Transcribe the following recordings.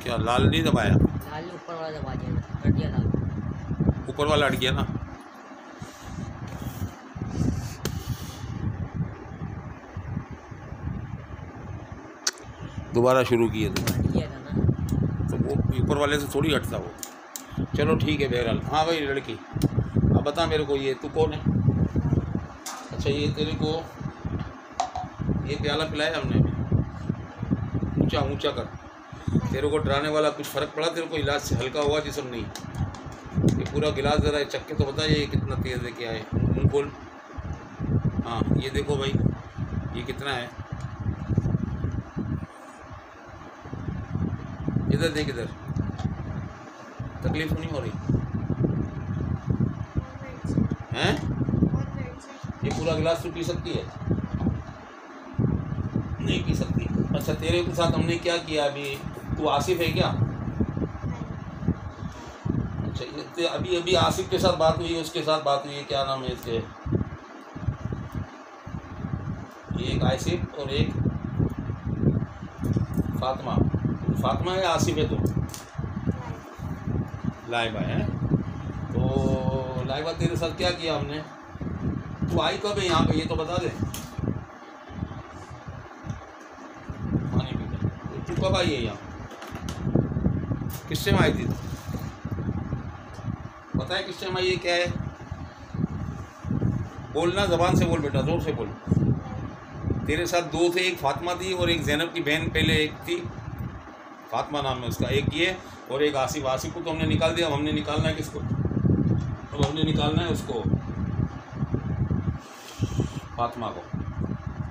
क्या लाल नहीं दबाया? लाल ऊपर वाला दबा दिया, कट दिया लाल, ऊपर वाला अट गया ना। दोबारा शुरू किए थे किया था ना। तो वो ऊपर वाले से थोड़ी हटता वो। चलो ठीक है बहरहाल। हाँ भाई लड़की, अब बता मेरे को, ये तू कौन है? अच्छा ये तेरे को ये प्याला पिलाया हमने? ऊंचा ऊंचा कर। तेरे को डराने वाला कुछ फ़र्क पड़ा तेरे को? इलाज से हल्का हुआ जिसम नहीं? ये पूरा गिलास ज़रा चख के तो बता ये कितना तेज़ लेके आए। मुँह खोल। हाँ ये देखो भाई, ये कितना है? इधर देख, इधर तकलीफ नहीं हो रही हैं? ये पूरा गिलास तू पी सकती है? नहीं पी सकती। अच्छा तेरे के साथ हमने क्या किया अभी? तू आसिफ है क्या? अच्छा ये अभी अभी आसिफ के साथ बात हुई, उसके साथ बात हुई है, क्या नाम है इसके? ये एक आसिफ और एक फातिमा। फातिमा है, आसिफ है? तो लाइबा है। तो लाइबा तेरे साथ क्या किया हमने? तू आई कब है यहाँ पे ये तो बता दे। पानी पी। तू कब आई है यहाँ? किस टाइम आई थी? पता है किस टाइम आई है? क्या है बोलना, ज़बान से बोल बेटा, जोर से बोल। तेरे साथ दो थे, एक फातिमा थी और एक ज़ैनब की बहन पहले एक थी, फातिमा नाम है उसका, एक ये और एक आसिफ। आसिफ को तो हमने निकाल दिया, अब हमने निकालना है किसको? अब हमने निकालना है उसको, फातिमा को।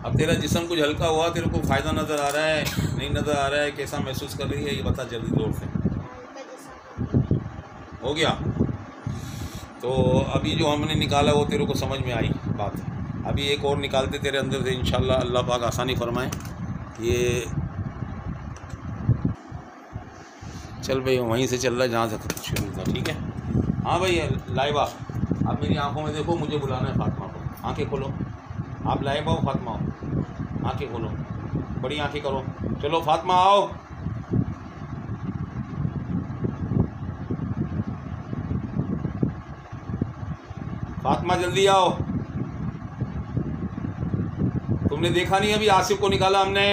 अब तेरा जिस्म कुछ हल्का हुआ, तेरे को फ़ायदा नज़र आ रहा है नहीं नज़र आ रहा है? कैसा महसूस कर रही है ये बता जल्दी जोर से। हो गया? तो अभी जो हमने निकाला वो तेरे को समझ में आई बात। अभी एक और निकालते तेरे अंदर से, इंशाल्लाह अल्लाह पाक आसानी फरमाए। ये चल भाई वहीं से चल रहा है जहाँ से शुरू था, ठीक है? हाँ भाई लाइबा, आप मेरी आंखों में देखो, मुझे बुलाना है फातिमा को। आंखें खोलो, आप लाइबा हो फातिमा हो, आंखें खोलो, बड़ी आंखें करो। चलो फातिमा आओ। फातिमा जल्दी आओ। तुमने देखा नहीं अभी आसिफ को निकाला हमने?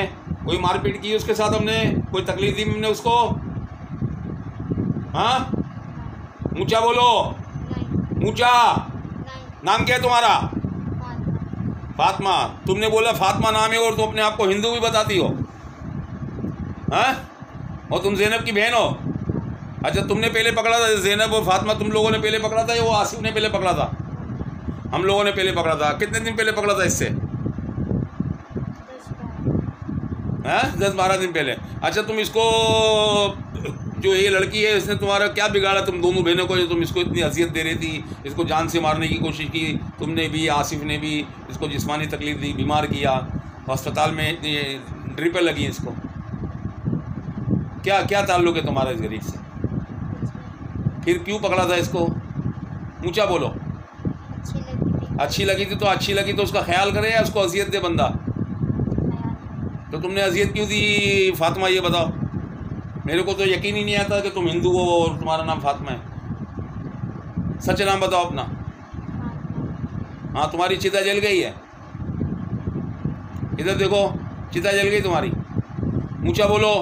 कोई मारपीट की उसके साथ हमने? कोई तकलीफ दी हमने उसको? हाँ ऊंचा बोलो, ऊंचा। नाम क्या है तुम्हारा? फातिमा। तुमने बोला फातिमा नाम है और तुम अपने आप को हिंदू भी बताती हो? हाँ, और तुम ज़ैनब की बहन हो? अच्छा तुमने पहले पकड़ा था ज़ैनब और फातिमा, तुम लोगों ने पहले पकड़ा था या वो आसिफ ने पहले पकड़ा था? हम लोगों ने पहले पकड़ा था। कितने दिन पहले पकड़ा था इससे? हाँ 10-12 दिन पहले। अच्छा तुम इसको, जो ये लड़की है इसने तुम्हारा क्या बिगाड़ा तुम दोनों बहनों को? तुम इसको इतनी अजियत दे रही थी, इसको जान से मारने की कोशिश की तुमने भी, आसिफ ने भी इसको जिस्मानी तकलीफ दी, बीमार किया, अस्पताल में ड्रिपें लगी इसको। क्या क्या ताल्लुक़ है तुम्हारा इस गरीब से? फिर क्यों पकड़ा था इसको? ऊंचा बोलो। अच्छी लगी थी तो अच्छी लगी तो उसका ख्याल करे या उसको अजियत दे बंदा? तो तुमने अजियत क्यों दी फातिमा ये बताओ? मेरे को तो यकीन ही नहीं आता कि तुम हिंदू हो और तुम्हारा नाम फातिमा है। सच नाम बताओ अपना। हाँ तुम्हारी चिता जल गई है, इधर देखो चिता जल गई तुम्हारी, ऊंचा बोलो।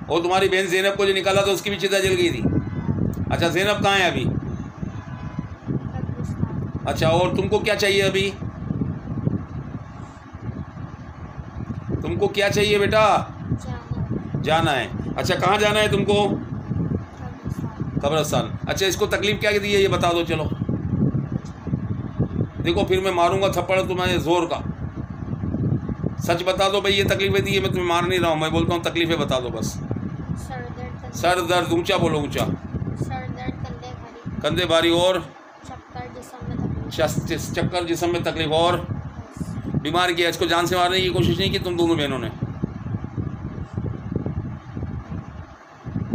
और तुम्हारी बहन ज़ैनब को जो निकाला था उसकी भी चिता जल गई थी। अच्छा ज़ैनब कहाँ है अभी? अच्छा और तुमको क्या चाहिए अभी? तुमको क्या चाहिए बेटा? जाना है। अच्छा कहाँ जाना है तुमको? कब्रिस्तान। अच्छा इसको तकलीफ क्या दी है ये बता दो। चलो देखो फिर मैं मारूंगा थप्पड़ तुम्हारे जोर का। सच बता दो भाई ये तकलीफें दी है, मैं तुम्हें मार नहीं रहा हूँ, मैं बोलता हूँ तकलीफें बता दो बस। सर दर्द, ऊंचा बोलो ऊंचा। कंधे भारी और चक्कर जिस्म में तकलीफ और बीमार किया। इसको जान से मारने की कोशिश नहीं की तुम दोनों बहनों ने?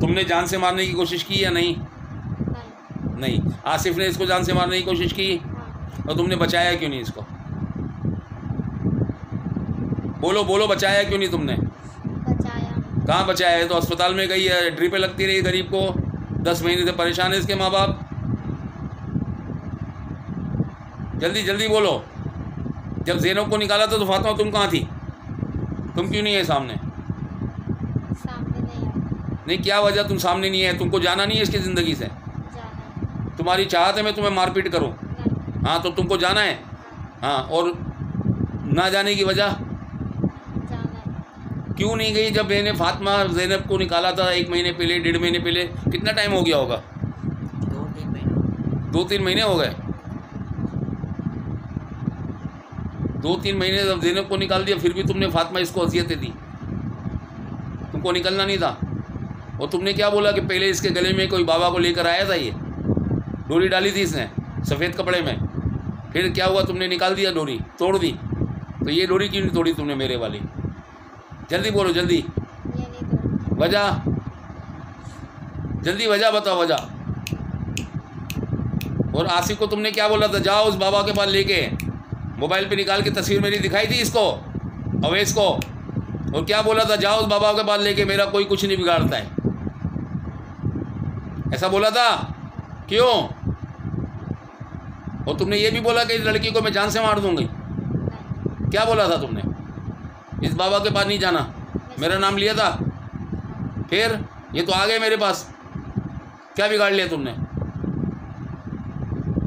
तुमने जान से मारने की कोशिश की या नहीं? नहीं। आसिफ ने इसको जान से मारने की कोशिश की और तुमने बचाया क्यों नहीं इसको? बोलो बोलो, बचाया क्यों नहीं तुमने? कहाँ बचा है? तो अस्पताल में गई है, ड्रिपें लगती रही गरीब को, 10 महीने से परेशान है इसके माँ बाप। जल्दी जल्दी बोलो। जब ज़ैनब को निकाला था तो फातिमा तुम कहाँ थी? तुम क्यों नहीं है सामने? सामने नहीं आया। नहीं, क्या वजह तुम सामने नहीं है? तुमको जाना नहीं है इसकी ज़िंदगी से? जाना है। तुम्हारी चाहत है मैं तुम्हें मारपीट करूं? नहीं। हाँ, तो तुमको जाना है। हाँ, और ना जाने की वजह जाना है। क्यों नहीं गई? जब मैंने फातिमा ज़ैनब को निकाला था 1 महीने पहले, 1.5 महीने पहले, कितना टाइम हो गया होगा? 2-3 महीने। 2-3 महीने हो गए। 2-3 महीने जब ज़ैनब को निकाल दिया, फिर भी तुमने फातिमा इसको अज़ियतें दी। तुमको निकलना नहीं था। और तुमने क्या बोला कि पहले इसके गले में कोई बाबा को लेकर आया था, ये डोरी डाली थी इसने सफ़ेद कपड़े में, फिर क्या हुआ? तुमने निकाल दिया, डोरी तोड़ दी। तो ये डोरी क्यों नहीं तोड़ी तुमने मेरे वाली? जल्दी बोलो, जल्दी ये नहीं तो वजह, जल्दी वजह बताओ, वजह। और आसिफ को तुमने क्या बोला था? जाओ उस बाबा के पास लेके। मोबाइल पे निकाल के तस्वीर मेरी दिखाई थी इसको, अवैस को, और क्या बोला था? जाओ उस बाबा के पास लेके, मेरा कोई कुछ नहीं बिगाड़ता है, ऐसा बोला था। क्यों? और तुमने ये भी बोला कि इस लड़की को मैं जान से मार दूंगी। नहीं। क्या बोला था तुमने? इस बाबा के पास नहीं जाना, मेरा नाम लिया था। फिर ये तो आ गए मेरे पास, क्या बिगाड़ लिया तुमने?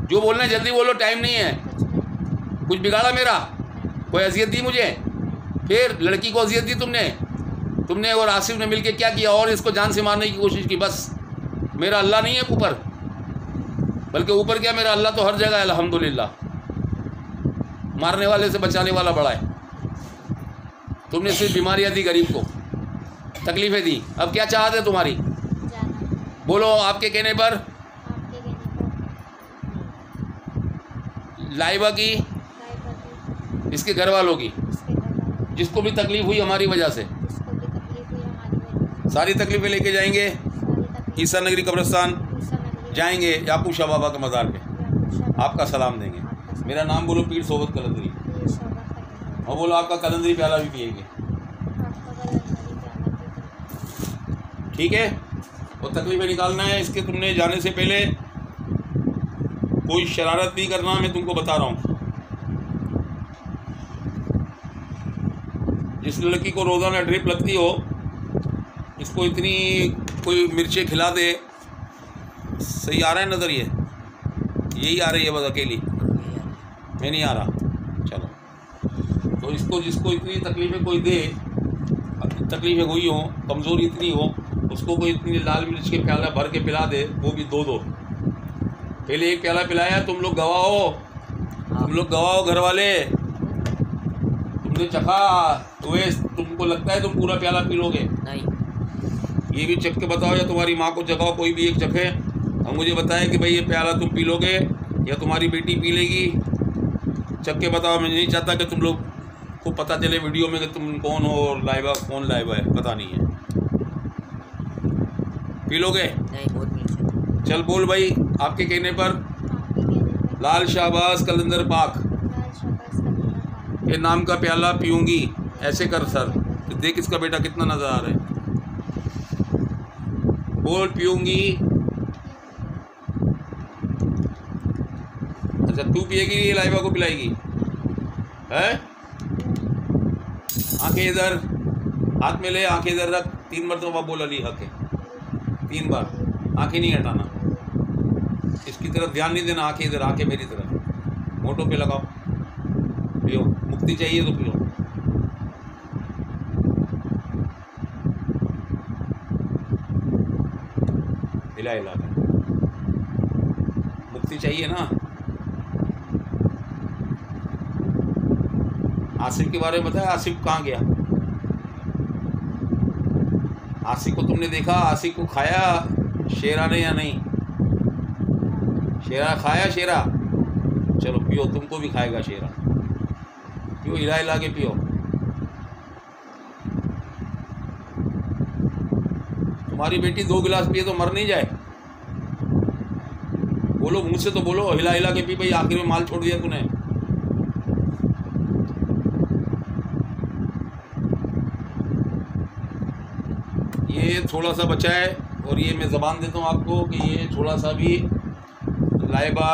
जो बोलना है जल्दी बोलो, टाइम नहीं है। कुछ नहीं। कुछ बिगाड़ा मेरा? कोई अजियत दी मुझे? फिर लड़की को अजियत दी तुमने और आसिफ ने मिलके क्या किया? और इसको जान से मारने की कोशिश की। बस मेरा अल्लाह नहीं है ऊपर, बल्कि ऊपर क्या, मेरा अल्लाह तो हर जगह है अल्हम्दुलिल्लाह। मारने वाले से बचाने वाला बड़ा है। तुमने सिर्फ बीमारियां दी गरीब को, तकलीफ़ें दी। अब क्या चाहत है तुम्हारी? जाना। बोलो। आपके कहने पर, आपके कहने पर लाइबा की, लाइफ इसके घर वालों की, इसके घर जिसको भी तकलीफ़ हुई हमारी वजह से, जिसको भी तकलीफ हुई हमारी वजह से, सारी तकलीफ़ें लेके जाएंगे सारी तकलीफ ईसा नगरी कब्रिस्तान जाएंगे, याकूब शाह बाबा के मज़ार पे आपका सलाम देंगे। मेरा नाम बोलो, पीर सोबत कलंदरी, और बोलो आपका कलंदरी प्याला भी पिएंगे, ठीक है? और तकलीफ़ें निकालना है इसके। तुमने जाने से पहले कोई शरारत नहीं करना, मैं तुमको बता रहा हूँ। जिस लड़की को रोज़ाना ड्रिप लगती हो, इसको इतनी कोई मिर्चें खिला दे। सही आ रहा है नज़र? ये यही आ रही है बस अकेली, मैं नहीं आ रहा। चलो, तो इसको जिसको इतनी तकलीफ़ें कोई दे, तकलीफ़ें हुई हो, कमज़ोरी इतनी हो, उसको कोई इतनी लाल मिर्च के प्याला भर के पिला दे, वो भी 2-2। पहले 1 प्याला पिलाया, तुम लोग गवाह हो, तुम लोग गवाह हो, घर वाले। तुमने चखा तो तुमको लगता है तुम पूरा प्याला पी लोगे? नहीं। ये भी चख के बताओ, या तुम्हारी माँ को चखाओ, कोई भी एक चखे और मुझे बताए कि भाई ये प्याला तुम पी लोगे या तुम्हारी बेटी पी लेगी। चख के बताओ। मैं नहीं चाहता कि तुम लोग को पता चले वीडियो में कि तुम कौन हो और लाइबा कौन लाइबा है, पता नहीं है। पी लोगे? नहीं, बहुत मीठा। चल बोल भाई, आपके कहने पर लाल शाहबाज कलंदर पाक के नाम का प्याला पीऊँगी। ऐसे कर सर, देख इसका बेटा कितना नज़र आ रहा है। बोल, पीऊँगी। अच्छा, तू पिएगी, ये लाइबा को पिलाएगी? है? आंखें इधर, हाथ में ले, आंखें इधर रख। 3 मरतबा बोल अली हक है, 3 बार। आंखें नहीं हटाना, इसकी तरफ ध्यान नहीं देना। आंखें इधर, आंखें मेरी तरफ, मोटों पे लगाओ। पियो, मुक्ति चाहिए तो पियो। हिला हिला कर, मुक्ति चाहिए ना। आसिफ के बारे में बताया, आसिफ कहाँ गया? आसिफ को तुमने देखा? आसिफ को खाया शेरा ने या नहीं? शेरा खाया? शेरा चलो पियो, तुमको भी खाएगा शेरा। पियो, हिला हिला के पियो। तुम्हारी बेटी 2 गिलास पिए तो मर नहीं जाए? बोलो, मुँह से तो बोलो, हिला हिला के पी भाई। आखिर में माल छोड़ दिया तूने। ये थोड़ा सा बचा है, और ये मैं ज़बान देता हूँ आपको कि ये थोड़ा सा भी लाइबा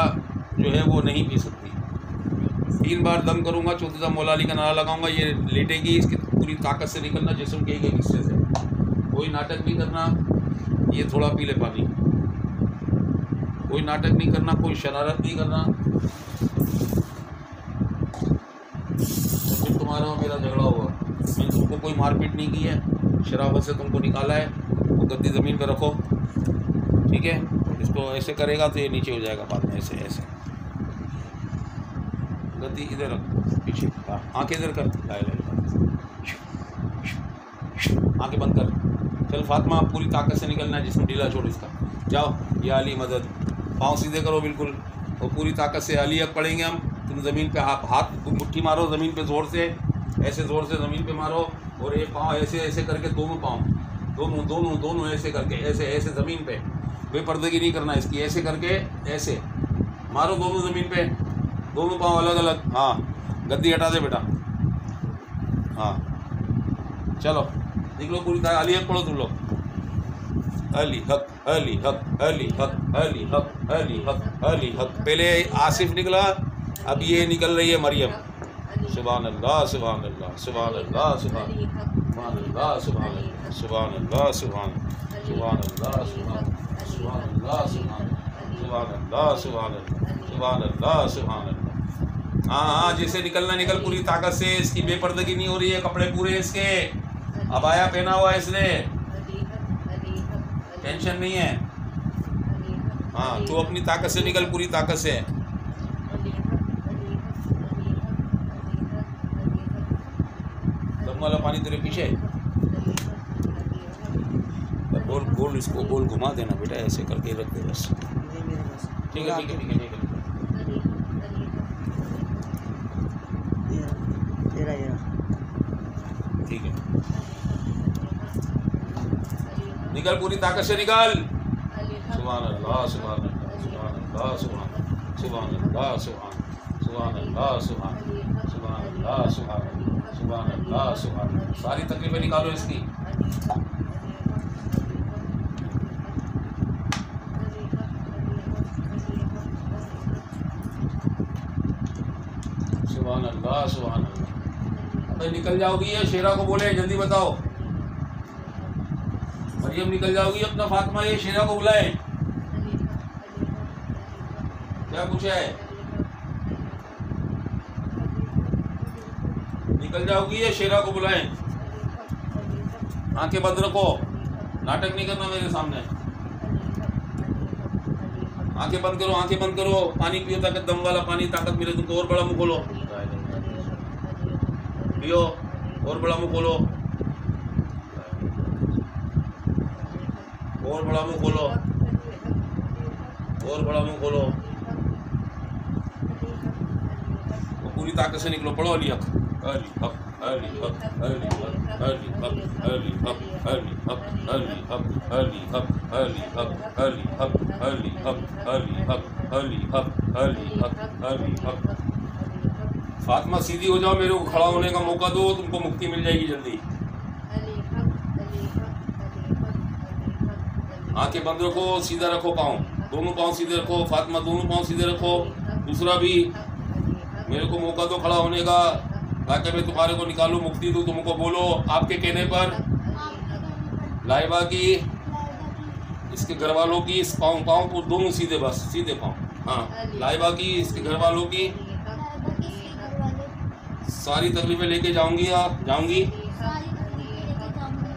जो है वो नहीं पी सकती। 3 बार दम करूँगा, चौथी दम मौला अली का नारा लगाऊंगा, ये लेटेगी, इसकी पूरी ताकत से निकलना जिस्म के एक हिस्से से, कोई नाटक नहीं करना। ये थोड़ा पी ले पानी, कोई नाटक नहीं करना, कोई शरारत नहीं करना। फिर तुम्हारा और मेरा झगड़ा हुआ, मैंने तुमको कोई मारपीट नहीं की है, शराबत से तुमको निकाला है। वो गद्दी ज़मीन पर रखो, ठीक है। इसको ऐसे करेगा तो ये नीचे हो जाएगा बाद में, ऐसे ऐसे। गद्दी इधर रख, पीछे, आंखें इधर कर, आंखें बंद कर। चल फातिमा, पूरी ताकत से निकलना है, जिसमें ढीला छोड़ इसका। जाओ, या अली मदद। पाँव सीधे करो बिल्कुल, और पूरी ताकत से अली अब पढ़ेंगे हम। तुम ज़मीन पे हाथ मुट्ठी मारो, ज़मीन पे ज़ोर से, ऐसे ज़ोर से ज़मीन पे मारो, और ये पाँव ऐसे ऐसे करके, दोनों पाँव, दोनों दोनों दोनों ऐसे करके, ऐसे ऐसे ज़मीन पे, बेपर्दगी नहीं करना इसकी, ऐसे करके ऐसे मारो दोनों ज़मीन पे, दोनों पाँव अलग अलग। हाँ, गद्दी हटा दे बेटा। हाँ चलो निकलो, पूरी तरह अली हक पढ़ो तुम लोग। अली हक, अली हक, अली हक, अली हक, अली हक, अली हक। पहले आसिफ निकला, अब ये निकल रही है मरियम। सुभान अल्लाह, सुभान अल्लाह, सुभान अल्लाह, सुभान अल्लाह, सुभान अल्लाह, सुभान अल्लाह, सुभान अल्लाह, सुभान अल्लाह, सुभान अल्लाह, सुभान अल्लाह, सुभान अल्लाह। हाँ हाँ, जैसे निकलना निकल पूरी ताकत से। इसकी बेपर्दगी नहीं हो रही है, कपड़े पूरे इसके, अबाया पहना हुआ है इसने, टेंशन नहीं है। हाँ, तो अपनी ताकत से निकल, पूरी ताकत से। दम वाला पानी तेरे पीछे, गोल गोल, इसको गोल घुमा देना बेटा, ऐसे करके रख दे बस। ठीक है, ठीक है, ठीक है, ठीक है। ठीक है, निकल, पूरी ताकत से निकल। सुभान अल्लाह, सुभान अल्लाह, सुभान अल्लाह, सुभान अल्लाह, सुभान अल्लाह, सुभान अल्लाह, सुभान अल्लाह, सुभान। सारी तकलीफें निकालो इसकी। सुभान अल्लाह, सुभान अल्लाह। अबे निकल जाओगी या शेरा को बोले जल्दी बताओ। मरियम निकल जाओगी अपना, फातिमा ये शेरा को बुलाए। क्या पूछा है? निकल जाओगी या शेरा को बुलाए? आंखें बंद रखो, नाटक नहीं करना मेरे सामने। आंखें बंद करो, आंखें बंद करो। पानी पियो, ताकत दम वाला पानी, ताकत मिले तुमको। और बड़ा मुंह खोलो, पियो, और बड़ा मुंह खोलो, और बड़ा मुंह खोलो, और बड़ा मुंह खोलो। पूरी ताकत से निकलो, पढ़ो अली हक, अली हक, अली हक, अली हक, अली हक, अली हक, अली हक, अली हक, अली हक, अली हक, अली हक, अली हक, अली हक, अली हक, अली हक, अली हक। फातिमा सीधी हो जाओ, मेरे को खड़ा होने का मौका दो, तुमको मुक्ति मिल जाएगी जल्दी। आंखें बंद रखो, सीधा रखो पाँव, दोनों पाँव सीधे रखो। फातिमा दोनों पाँव सीधे रखो। दूसरा भी, मेरे को मौका दो खड़ा होने का, ताकि मैं तुम्हारे को निकालूं, मुक्ति दूं तुमको। बोलो आपके कहने पर, लाइबा की, इसके घर वालों की, इस पाँव पाँव को दोनों सीधे, बस सीधे पाँव। हाँ, लाइबा की, इसके घर वालों की सारी तकलीफें लेके जाऊंगी, जाऊंगी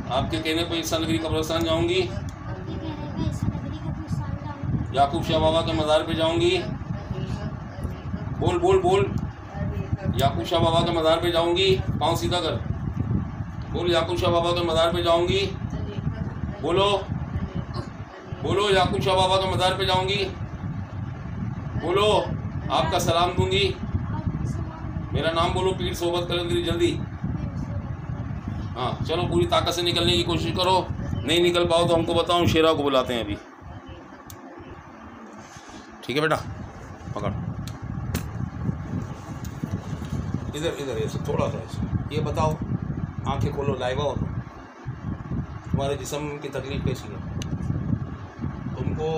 आपके कहने पर। ईसा नगरी कब्रिस्तान जाऊंगी, याकूब शाह बाबा के मज़ार पे जाऊंगी। बोल बोल बोल, याकूब शाह बाबा के मज़ार पे जाऊंगी। पाँव सीधा कर, बोल याकूब शाह बाबा के मज़ार पे जाऊंगी। बोलो बोलो, याकूब शाह बाबा के मज़ार पे जाऊंगी। बोलो, आपका सलाम दूंगी। मेरा नाम बोलो, पीर सोबत कलंदरी, जल्दी। हाँ चलो, पूरी ताकत से निकलने की कोशिश करो। नहीं निकल पाओ तो हमको बताओ, शेरा को बुलाते हैं अभी। ठीक है बेटा, पकड़, इधर इधर ऐसे थोड़ा सा ऐसे। ये बताओ, आंखें खोलो, लाइबा हो, तुम्हारे जिस्म की तकलीफ़ कैसी है? तुमको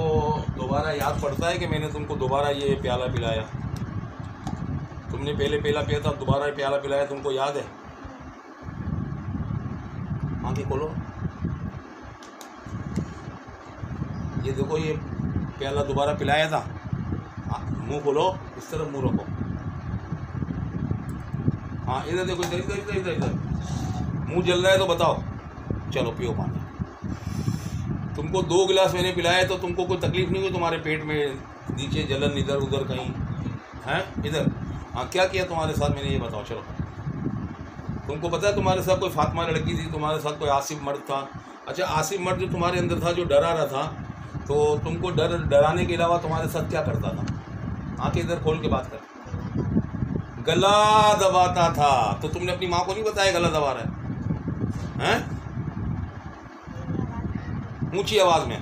दोबारा याद पड़ता है कि मैंने तुमको दोबारा ये प्याला पिलाया? तुमने पहले प्याला पिया था, दोबारा प्याला पिलाया, तुमको याद है? आंखें खोलो, ये देखो, ये प्याला दोबारा पिलाया था। मुंह खोलो, इस तरफ मुंह रखो। हाँ, इधर देखो, इधर इधर इधर इधर इधर। मुंह जल रहा है तो बताओ, चलो पियो पानी। तुमको 2 गिलास मैंने पिलाया तो तुमको कोई तकलीफ़ नहीं हुई तुम्हारे पेट में, नीचे जलन इधर उधर कहीं है? इधर हाँ, क्या किया तुम्हारे साथ मैंने, ये बताओ। चलो, तुमको पता है तुम्हारे साथ कोई फातिमा लड़की थी, तुम्हारे साथ कोई आसिफ मर्द था। अच्छा, आसिफ मर्द जो तुम्हारे अंदर था, जो डरा रहा था, तो तुमको डराने के अलावा तुम्हारे साथ क्या करता था? आंखें इधर खोल के बात कर। गला दबाता था। तो तुमने अपनी माँ को नहीं बताया गला दबा रहा है? ऊंची आवाज़ में,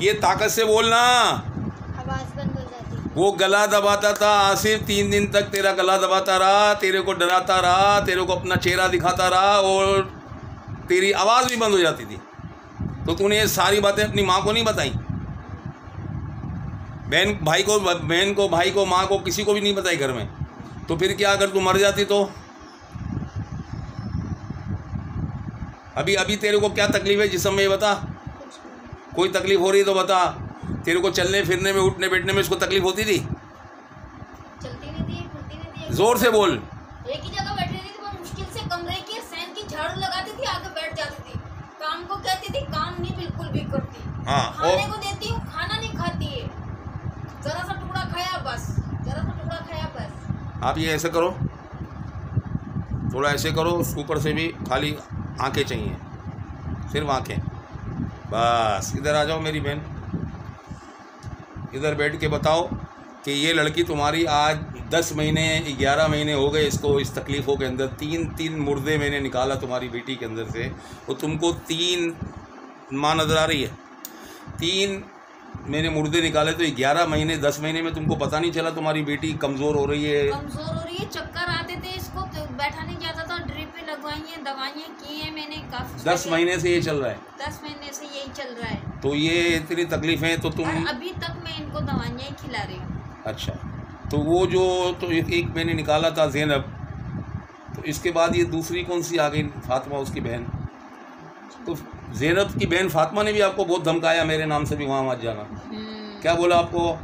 ये ताकत से बोलना। आवाज़ बंद हो जाती। वो गला दबाता था आसिफ, 3 दिन तक तेरा गला दबाता रहा, तेरे को डराता रहा, तेरे को अपना चेहरा दिखाता रहा और तेरी आवाज़ भी बंद हो जाती थी। तो तूने ये सारी बातें अपनी माँ को नहीं बताई? बहन भाई को, माँ को, किसी को भी नहीं बताई घर में? तो फिर क्या, अगर तू मर जाती तो? अभी तेरे को क्या तकलीफ़ है जिस्म में, ये बता। कोई तकलीफ़ हो रही है तो बता। तेरे को चलने फिरने में, उठने बैठने में इसको तकलीफ़ होती थी? चलती नहीं थी, फिरती नहीं थी। ज़ोर से बोल। एक ही जगह बैठी रहती थी, मैं मुश्किल से कमरे के सैन की झाड़ू लगाती थी, आके बैठ जाती थी। काम को कहती थी, काम नहीं बिल्कुल भी करती। हाँ, खाने को देती हूँ, खाना नहीं खाती है। जरा सा टुकड़ा खाया बस, जरा सा टुकड़ा खाया बस। आप ये ऐसे करो, थोड़ा ऐसे करो, ऊपर से भी खाली आंखें चाहिए, सिर्फ आंखें, बस। इधर आ जाओ मेरी बहन, इधर बैठ के बताओ कि ये लड़की तुम्हारी आज 10 महीने 11 महीने हो गए इसको, इस तकलीफ़ों के अंदर। 3 मुर्दे मैंने निकाला तुम्हारी बेटी के अंदर से, और तुमको 3 माँ नज़र आ रही है? 3 मैंने मुर्दे निकाले, तो 11 महीने 10 महीने में तुमको पता नहीं चला तुम्हारी बेटी कमज़ोर हो रही है? कमजोर हो रही है, चक्कर आते थे, इसको तो बैठा नहीं जाता था, ड्रिप पे लगवाई है, दवाइयाँ की हैं मैंने काफ़ी। 10 महीने से ये चल रहा है? 10 महीने से यही चल रहा है। तो ये इतनी तकलीफ़ें तो तुम, और अभी तक मैं इनको दवाइयाँ ही खिला रही हूँ। अच्छा, तो वो जो तो एक मैंने निकाला था ज़ैनब, तो इसके बाद ये दूसरी कौन सी आ गई? फातिमा, उसकी बहन। तो ज़ैनब की बहन फातिमा ने भी आपको बहुत धमकाया, मेरे नाम से भी वहाँ मत जाना। क्या बोला आपको?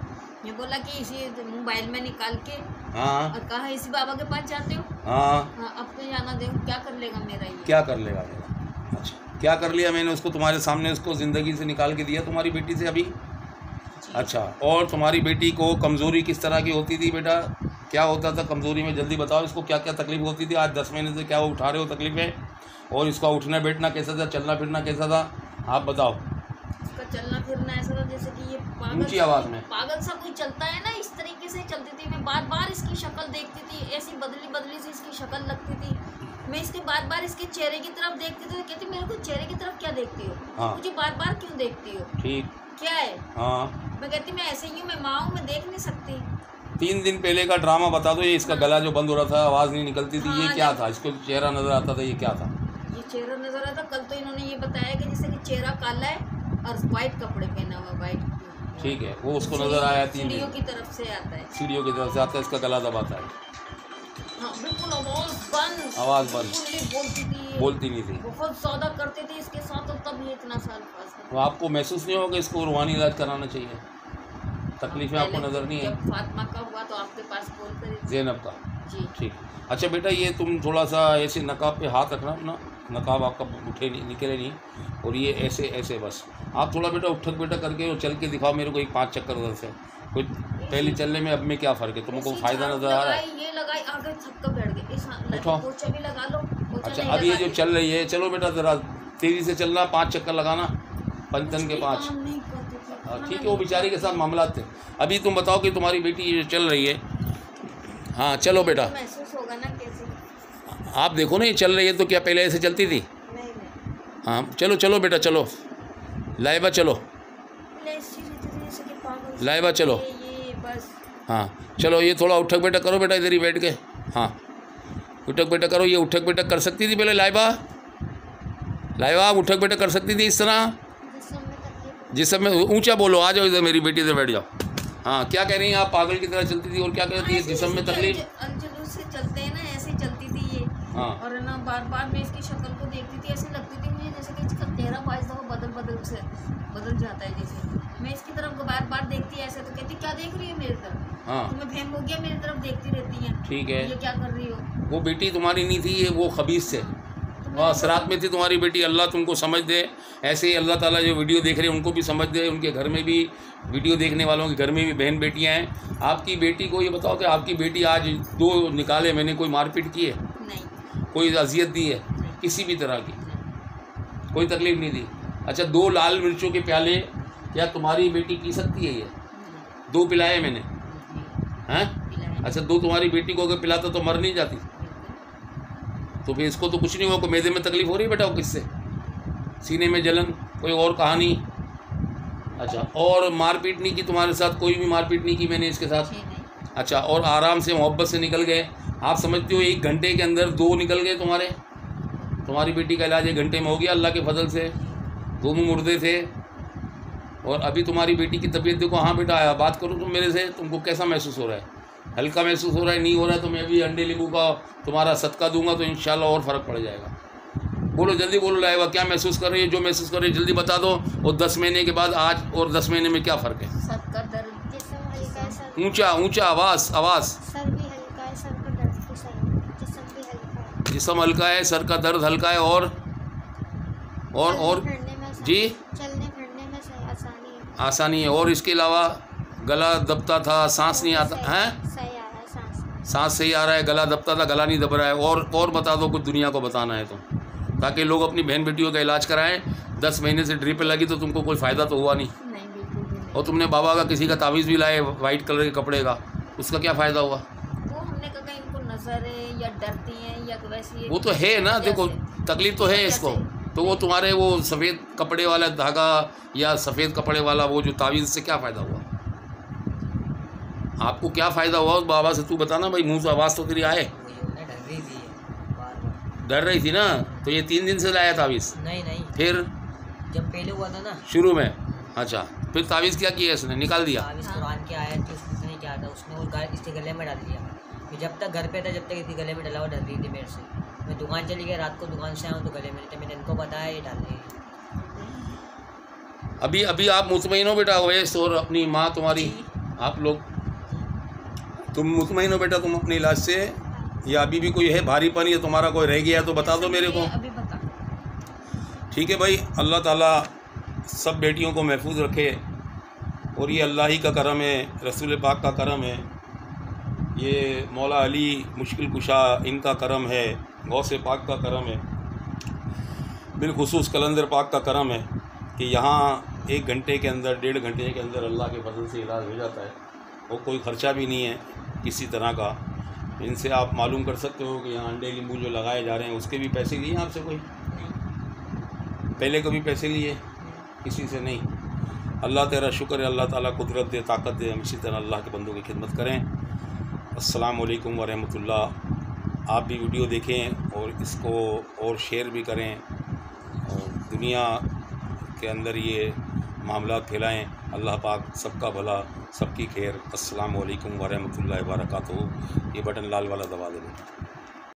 ये बोला कि इसी मोबाइल में निकाल के, हाँ, और कहा इसी बाबा के पास जाते हो। हाँ, अब तो जाना, देखो क्या कर लेगा मेरा ये। क्या कर लेगा मेरा? अच्छा, क्या कर लिया मैंने उसको? तुम्हारे सामने उसको ज़िंदगी से निकाल के दिया तुम्हारी बेटी से अभी। अच्छा, और तुम्हारी बेटी को कमज़ोरी किस तरह की होती थी बेटा? क्या होता था कमज़ोरी में? जल्दी बताओ इसको, क्या क्या तकलीफ़ होती थी? आज 10 महीने से क्या वो उठा रहे हो तकलीफ़ें? और इसका उठना बैठना कैसा था, चलना फिरना कैसा था, आप बताओ। इसका चलना फिरना ऐसा था जैसे कि ये ऊंची आवाज़ में, पागल सा कोई चलता है ना, इस तरीके से चलती थी। मैं बार बार इसकी शक्ल देखती थी, ऐसी बदली बदली सी इसकी शक्ल लगती थी। मैं इसके बार बार इसके चेहरे की तरफ देखती थी, तो कहती मेरे को चेहरे की तरफ क्या देखती हो? हाँ, मुझे बार बार क्यों देखती हो? ठीक, क्या है? हाँ। मैं कहती मैं ऐसे ही हूँ, मैं माँ हूँ, मैं देख नहीं सकती। 3 दिन पहले का ड्रामा बता दो। ये इसका गला जो बंद हो रहा था, आवाज़ नहीं निकलती थी, ये हाँ, क्या था? इसको चेहरा नज़र आता था, ये क्या था? ये चेहरा नजर आता। कल तो इन्होंने ये बताया कि जैसे कि चेहरा काला है और वाइट कपड़े पहना हुआ, वाइट। ठीक है, वो उसको नज़र आया 3 सीढ़ियों दिन, की तरफ से आता है, सीढ़ियों की तरफ से आता है, इसका गला दबाता है। हाँ बिल्कुल, आवाज़ बंद, आवाज़ बंद, बिल्कुल नहीं बोलती थी, बोलती नहीं थी। बहुत ज़्यादा करते थे इसके साथ, और तब ये इतना साल पास है। तो आपको महसूस नहीं होगा इसको रूहानी इलाज कराना चाहिए? तकलीफ़ें आपको नज़र नहीं है? जब फातिमा का हुआ तो आपके पास कॉल करी। ज़ैनब का, जी ठीक। अच्छा बेटा, ये तुम थोड़ा सा ऐसे नकाब पे हाथ रखना अपना, नकाब आपका उठे नहीं, निकले नहीं, और ये ऐसे ऐसे बस। आप थोड़ा बेटा उठक बैठक करके और चल के दिखाओ मेरे को, एक 5 चक्कर उधर से। कोई पहले चलने में अब में क्या फ़र्क है? तुमको फ़ायदा नज़र आ रहा है? ये लगाई, आगे थक कर बैठ गए। इस उठो। पोछा भी लगा लो। पोछा अच्छा, नहीं अब ये जो लगाती। चल रही है, चलो बेटा ज़रा तेज़ी से चलना, 5 चक्कर लगाना, पंचन के 5। काम नहीं करती थी, खाना ठीक है, नहीं वो बेचारी के साथ मामला थे। अभी तुम बताओ कि तुम्हारी बेटी ये चल रही है। हाँ चलो बेटा, तो महसूस होगा ना कैसे। आप देखो ना ये चल रही है, तो क्या पहले ऐसे चलती थी? नहीं हाँ चलो चलो बेटा, चलो लाइबा, चलो लाइबा, चलो। ये बस। हाँ चलो, ये थोड़ा उठक बैठक करो बेटा, इधर ही बैठ के। हाँ उठक बैठक करो, ये उठक बैठक कर सकती थी पहले लाइबा? लाइवा आप उठक बैठक कर सकती थी इस तरह? जिस समय ऊंचा बोलो, आ जाओ इधर, मेरी बेटी इधर बैठ जाओ। हाँ, क्या कह रही हैं आप? पागल की तरह चलती थी और क्या कहती है जिस्म में तकलीफ? जुलूस से चलते हैं ना, ऐसे ही चलती थी ये। हाँ। और ना बार बार मैं इसकी शक्ल को देखती थी, ऐसी लगती थी मुझे जैसे कि इसका चेहरा बाईस दफा बदल जाता है। जैसे मैं इसकी तरफ बार बार देखती है ऐसे, तो कहती क्या देख रही है मेरी तरफ? हाँ, तुम्हें भैम हो गया, मेरी तरफ देखती रहती है। ठीक है, ये क्या कर रही हो? वो बेटी तुम्हारी नहीं थी, ये वो खबीस थे, वो असरात में थी तुम्हारी बेटी। अल्लाह तुमको समझ दे। ऐसे ही अल्लाह ताला जो वीडियो देख रहे हैं उनको भी समझ दे, उनके घर में भी, वीडियो देखने वालों के घर में भी बहन बेटियां हैं। आपकी बेटी को ये बताओ कि आपकी बेटी आज 2 निकाले, मैंने कोई मारपीट की है? नहीं। कोई अजियत दी है किसी भी तरह की? कोई तकलीफ नहीं दी। अच्छा, 2 लाल मिर्चों के प्याले क्या तुम्हारी बेटी पी सकती है? ये 2 पिलाए मैंने, हैं? अच्छा, 2 तुम्हारी बेटी को अगर पिलाता तो मर नहीं जाती? तो फिर इसको तो कुछ नहीं हुआ। कोई मैदे में तकलीफ हो रही है बेटा? किससे? सीने में जलन? कोई और कहानी? अच्छा, और मारपीट नहीं की तुम्हारे साथ? कोई भी मारपीट नहीं की मैंने इसके साथ? अच्छा, और आराम से मोहब्बत से निकल गए। आप समझते हो 1 घंटे के अंदर 2 निकल गए तुम्हारे? तुम्हारी बेटी का इलाज 1 घंटे में हो गया अल्लाह के फजल से। दोनों मुर्दे थे। और अभी तुम्हारी बेटी की तबीयत देखो। हाँ बेटा, आया बात करो तुम मेरे से, तुमको कैसा महसूस हो रहा है? हल्का महसूस हो रहा है? नहीं हो रहा है तो मैं भी अंडे नींबू का तुम्हारा सदका दूंगा तो इंशाल्लाह और फ़र्क पड़ जाएगा। बोलो जल्दी बोलो लाइवा, क्या महसूस कर रही है? जो महसूस कर रही है जल्दी बता दो। और 10 महीने के बाद आज और 10 महीने में क्या फ़र्क है? ऊंचा ऊंचा आवाज़। सर भी हल्का है, सर का दर्द भी सही है, जिस्म भी हल्का है। जिस्म हल्का है, सर का दर्द हल्का है, और जी चलने फिरने में सही आसानी है। आसानी है। और इसके अलावा गला दबता था, सांस नहीं आता है? सही आ रहा है सांस सही आ रहा है, गला दबता था, गला नहीं दब रहा है। और बता दो कुछ दुनिया को बताना है तो, ताकि लोग अपनी बहन बेटियों का इलाज कराएं। 10 महीने से ड्रिप लगी तो तुमको कोई फ़ायदा तो हुआ नहीं। नहीं, बिल्कुल भी नहीं। और तुमने बाबा का किसी का तावीज़ भी लाए वाइट कलर के कपड़े का, उसका क्या फ़ायदा हुआ? वो हमने कहा कहीं इनको नजर है या डरती हैं या वैसी। वो तो है ना, देखो तकलीफ तो है इसको। तो वो तुम्हारे वो सफ़ेद कपड़े वाला धागा या सफ़ेद कपड़े वाला वो जो तावीज़ से क्या फ़ायदा हुआ? आपको क्या फ़ायदा हुआ उस बाबा से? तू बताना भाई, मुँह से आवाज़ तो तेरी आए। डर रही थी ना? तो ये 3 दिन से लाया तावीज़? नहीं, फिर जब पहले हुआ था ना शुरू में। अच्छा, फिर तावीज़ क्या किया इसने? निकाल दिया? तावीज़ कुरान की आयत थी, उसने क्या था, उसने वो इसके गले में डाल दिया। फिर जब तक घर पे था, जब तक इसके गले में डाला, वो डर रही थी मेरे से। मैं दुकान चली गई, रात को दुकान से आया तो गले में नहीं था। मैंने इनको बताया, ये डाल रही है। अभी आप मुतमईन हो बेटा? वैस और अपनी माँ तुम्हारी, आप लोग तुम मुतमईन हो बेटा तुम अपने इलाज से? या अभी भी कोई है भारीपन या तुम्हारा कोई रह गया तो बता दो मेरे को। अभी बता। ठीक है भाई, अल्लाह ताला सब बेटियों को महफूज रखे। और ये अल्लाह ही का करम है, रसूल पाक का करम है, ये मौला अली मुश्किल कुशा इनका करम है, गौसे पाक का करम है, बिलखुसूस कलंदर पाक का करम है कि यहाँ 1 घंटे के अंदर 1.5 घंटे के अंदर अल्लाह के फजल से इलाज हो जाता है। और कोई ख़र्चा भी नहीं है किसी तरह का। इनसे आप मालूम कर सकते हो कि यहाँ अंडे नींबू जो लगाए जा रहे हैं उसके भी पैसे लिए आपसे? कोई पहले कभी पैसे लिए? किसी से नहीं। अल्लाह तेरा शुक्र है, अल्लाह ताला कुदरत दे, ताकत दे, हम इसी तरह अल्लाह के बंदों की खिदमत करें। अस्सलाम वालेकुम वरहमतुल्लाह। आप भी वीडियो देखें और इसको और शेयर भी करें और दुनिया के अंदर ये मामला फैलाएं। अल्लाह पाक सबका भला, सबकी खैर। अस्सलाम वालेकुम वरहमतुल्लाहि वबरकातुहू। ये बटन लाल वाला दबा दें।